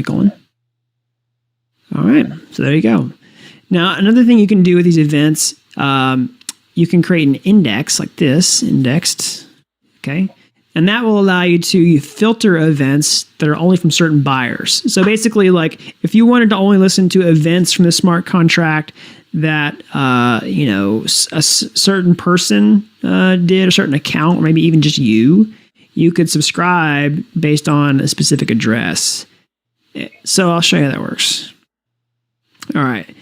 Going. All right, so there you go. Now, another thing you can do with these events, you can create an index like this, indexed, okay? And that will allow you to filter events that are only from certain buyers. So basically, like if you wanted to only listen to events from the smart contract that a certain person did, a certain account, or maybe even just you could subscribe based on a specific address. So I'll show you how that works. All right,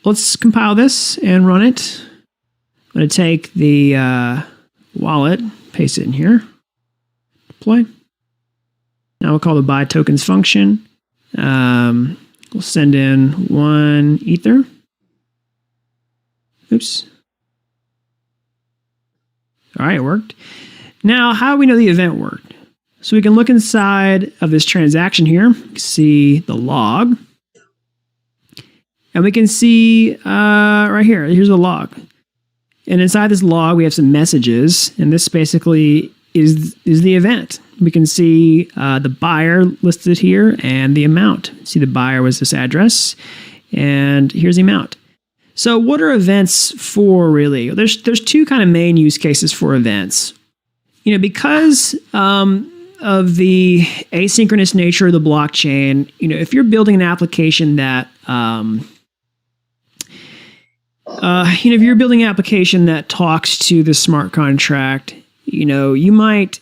let's compile this and run it. I'm going to take the wallet, paste it in here, deploy. Now we'll call the buy tokens function. We'll send in 1 Ether. Oops. All right, it worked. Now, how do we know the event worked? So we can look inside of this transaction here, see the log. And we can see right here, here's the log. And inside this log, we have some messages. And this basically is the event. We can see the buyer listed here and the amount. See the buyer was this address. And here's the amount. So what are events for really? There's two kind of main use cases for events. Because of the asynchronous nature of the blockchain, if you're building an application that if you're building an application that talks to the smart contract, you might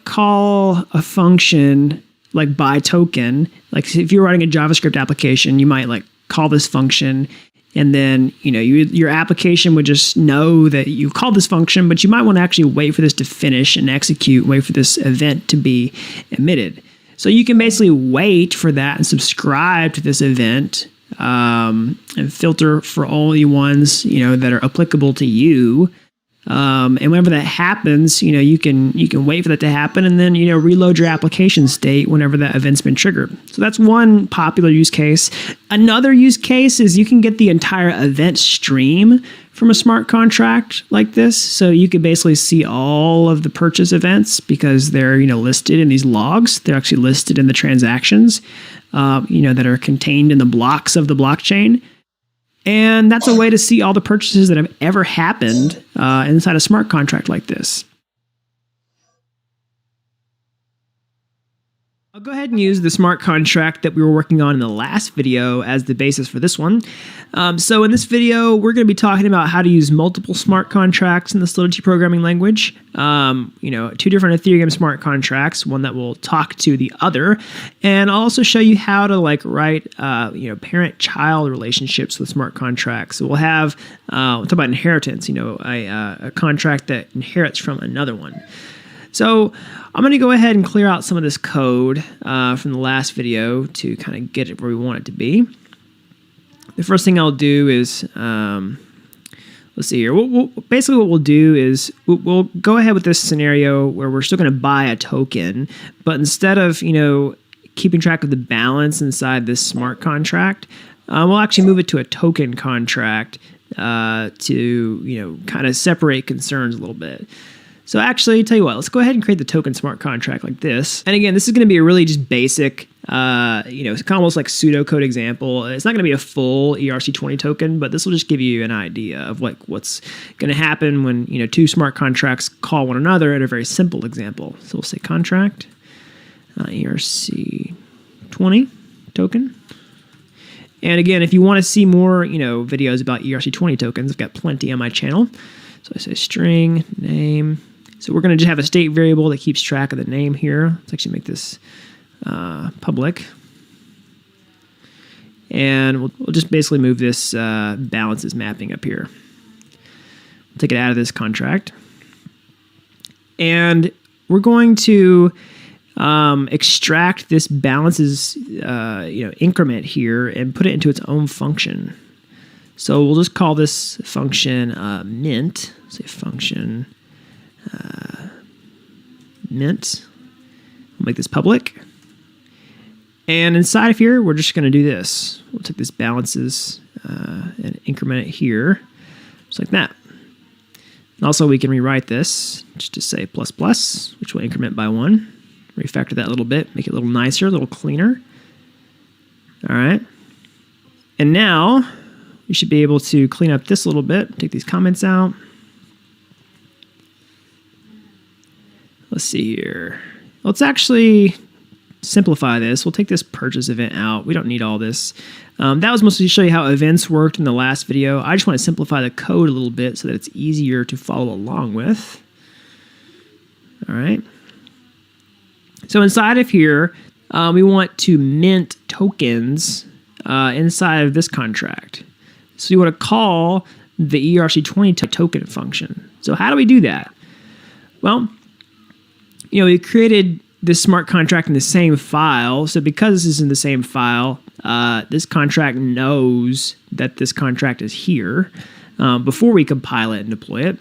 call a function like buy token. Like if you're writing a JavaScript application, you might like call this function, and then your application would just know that you called this function, but you might want to actually wait for this to finish and execute, wait for this event to be emitted. So you can basically wait for that and subscribe to this event. And filter for only ones that are applicable to you. And whenever that happens, you can wait for that to happen, and then reload your application state whenever that event's been triggered. So that's one popular use case. Another use case is you can get the entire event stream from a smart contract like this. So you could basically see all of the purchase events because they're listed in these logs. They're actually listed in the transactions. That are contained in the blocks of the blockchain. And that's a way to see all the purchases that have ever happened inside a smart contract like this. I'll go ahead and use the smart contract that we were working on in the last video as the basis for this one. So in this video, we're going to be talking about how to use multiple smart contracts in the Solidity programming language. 2 different Ethereum smart contracts, one that will talk to the other. And I'll also show you how to write, parent-child relationships with smart contracts. So we'll have, we'll talk about inheritance, a contract that inherits from another one. So I'm going to go ahead and clear out some of this code from the last video to kind of get it where we want it to be. The first thing I'll do is, let's see here. Basically what we'll do is we'll go ahead with this scenario where we're still going to buy a token, but instead of, keeping track of the balance inside this smart contract, we'll actually move it to a token contract to, kind of separate concerns a little bit. So actually, tell you what, let's go ahead and create the token smart contract like this. And again, this is going to be a really just basic, it's kind of almost like pseudocode example. It's not going to be a full ERC20 token, but this will just give you an idea of what's going to happen when, 2 smart contracts call one another in a very simple example. So we'll say contract, ERC20 token. And again, if you want to see more, videos about ERC20 tokens, I've got plenty on my channel. So I say string name So we're going to just have a state variable that keeps track of the name here. Let's actually make this public. And we'll just basically move this balances mapping up here. We'll take it out of this contract. And we're going to extract this balances increment here and put it into its own function. So we'll just call this function mint. Say function mint. We'll make this public. And inside of here, we're just going to do this. We'll take this balances and increment it here, just like that. And also, we can rewrite this just to say plus plus, which will increment by 1. Refactor that a little bit, make it a little nicer, a little cleaner. All right. And now, we should be able to clean up this a little bit, take these comments out. Let's see here. Let's actually simplify this. We'll take this purchase event out. We don't need all this. That was mostly to show you how events worked in the last video. I just want to simplify the code a little bit so that it's easier to follow along with. All right. So inside of here, we want to mint tokens inside of this contract. So you want to call the ERC20 token function. So how do we do that? Well, we created this smart contract in the same file. So because this is in the same file, this contract knows that this contract is here before we compile it and deploy it.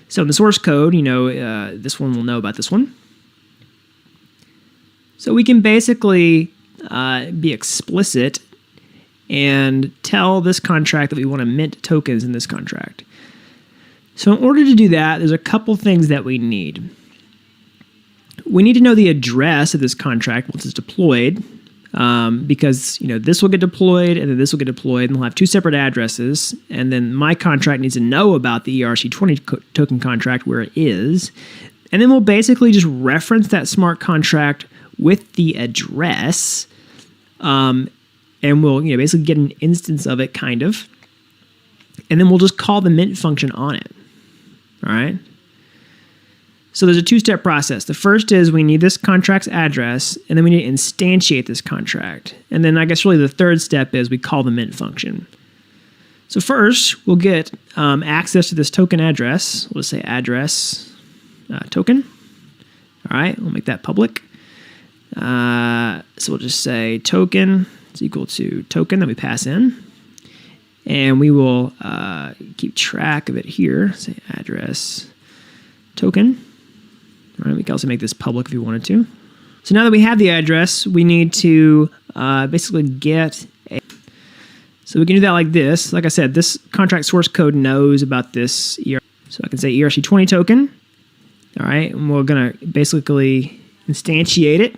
So in the source code, this one will know about this one. So we can basically be explicit and tell this contract that we want to mint tokens in this contract. So in order to do that, there's a couple things that we need. We need to know the address of this contract once it's deployed, because this will get deployed and then this will get deployed, and we'll have two separate addresses. And then my contract needs to know about the ERC20 token contract where it is, and then we'll basically just reference that smart contract with the address, and we'll basically get an instance of it, kind of, and then we'll just call the mint function on it. All right. So there's a two-step process. The first is we need this contract's address, and then we need to instantiate this contract. And then I guess really the third step is we call the mint function. So first, we'll get access to this token address. We'll just say address token. All right, we'll make that public. So we'll just say token is equal to token that we pass in. And we will keep track of it here. Say address token. All right, we can also make this public if we wanted to. So now that we have the address, we need to basically get a... So we can do that like this. Like I said, this contract source code knows about this ERC. So I can say ERC20 token. All right, and we're going to basically instantiate it.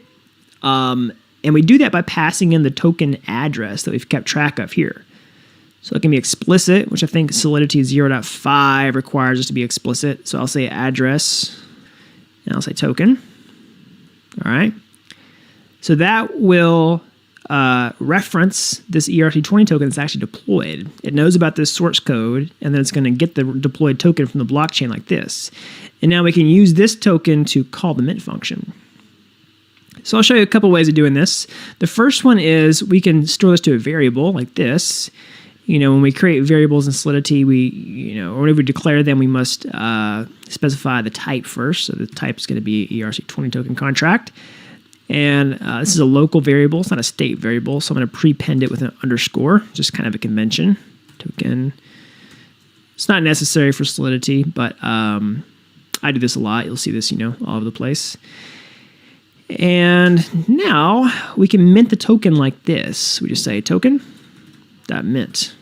And we do that by passing in the token address that we've kept track of here. So it can be explicit, which I think Solidity 0.5 requires us to be explicit. So I'll say address, and I'll say token. All right. So that will reference this ERC20 token that's actually deployed. It knows about this source code, and then it's going to get the deployed token from the blockchain like this. And now we can use this token to call the mint function. So I'll show you a couple ways of doing this. The first one is we can store this to a variable like this. When we create variables in Solidity, or whenever we declare them, we must specify the type first. So the type is going to be ERC20 token contract. And this is a local variable. It's not a state variable. So I'm going to prepend it with an underscore, just kind of a convention. Token. It's not necessary for Solidity, but I do this a lot. You'll see this, all over the place. And now we can mint the token like this. We just say token.mint.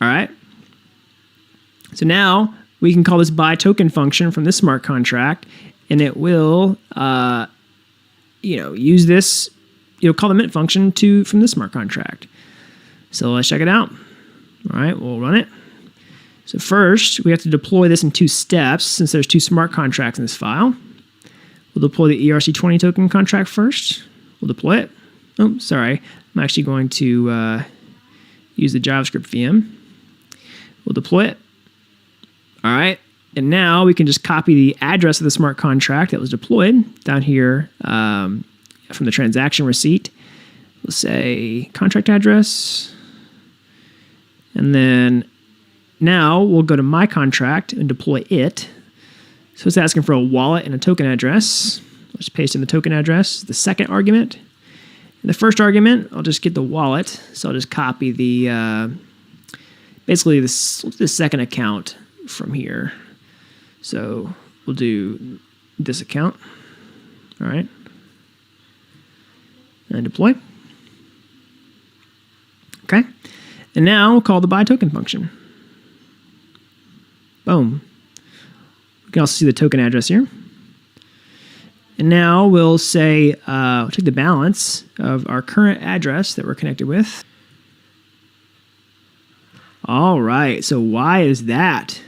All right. So now we can call this buy token function from this smart contract, and it will, use this, call the mint function from this smart contract. So let's check it out. All right, we'll run it. So first, we have to deploy this in two steps since there's two smart contracts in this file. We'll deploy the ERC20 token contract first. We'll deploy it. Oh, sorry. I'm actually going to use the JavaScript VM. We'll deploy it. All right. And now we can just copy the address of the smart contract that was deployed down here from the transaction receipt. We'll say contract address. And then now we'll go to my contract and deploy it. So it's asking for a wallet and a token address. Let's paste in the token address, the second argument. In the first argument, I'll just get the wallet. So I'll just copy the, basically the second account from here. So we'll do this account, all right, and deploy. Okay, and now we'll call the buy token function. Boom. We can also see the token address here. And now we'll say, we'll take the balance of our current address that we're connected with. All right, so why is that?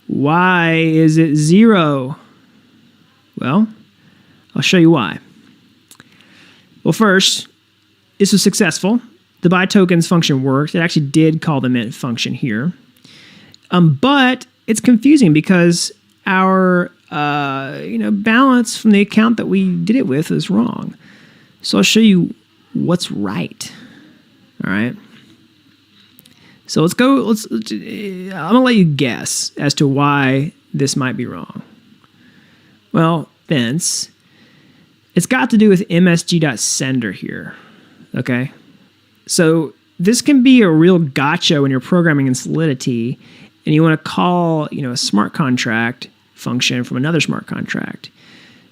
Why is it 0? Well, I'll show you why. Well, first, this was successful. The buy tokens function worked. It actually did call the mint function here. But it's confusing because our balance from the account that we did it with is wrong. So I'll show you what's right. All right. So I'm gonna let you guess as to why this might be wrong. Well, Vince, it's got to do with msg.sender here. Okay. So this can be a real gotcha when you're programming in Solidity and you want to call, a smart contract function from another smart contract.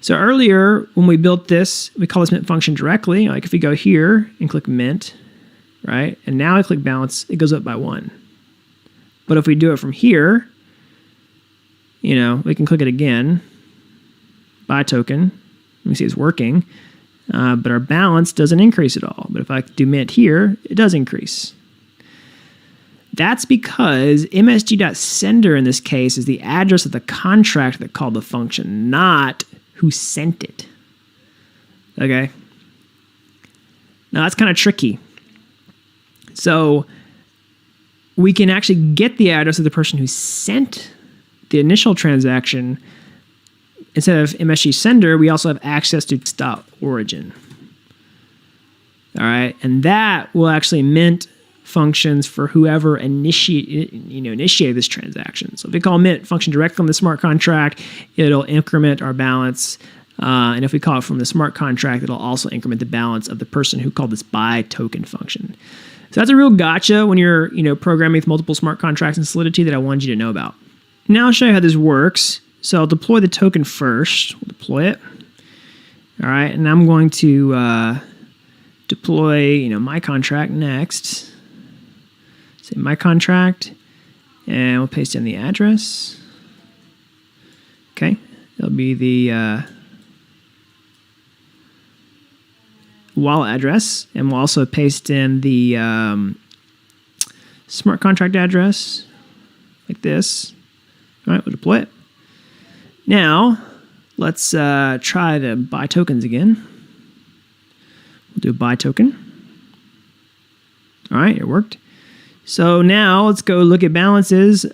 So earlier when we built this, we call this mint function directly. Like if we go here and click mint, right? And now I click balance, it goes up by 1. But if we do it from here, we can click it again, buy token. Let me see it's working. But our balance doesn't increase at all. But if I do mint here, it does increase. That's because msg.sender in this case is the address of the contract that called the function, not who sent it. Okay? Now that's kind of tricky. So we can actually get the address of the person who sent the initial transaction. Instead of MSG sender, we also have access to .origin. All right, and that will actually mint functions for whoever initiated this transaction. So if we call mint function direct from the smart contract, it'll increment our balance. And if we call it from the smart contract, it'll also increment the balance of the person who called this buy token function. So that's a real gotcha when you're programming with multiple smart contracts in Solidity that I wanted you to know about. Now I'll show you how this works. So I'll deploy the token first. We'll deploy it. All right, and I'm going to deploy my contract next. Say my contract, and we'll paste in the address. Okay, it'll be the wallet address, and we'll also paste in the smart contract address like this. All right, we'll deploy it. Now, let's try to buy tokens again. We'll do a buy token. All right, it worked. So now let's go look at balances.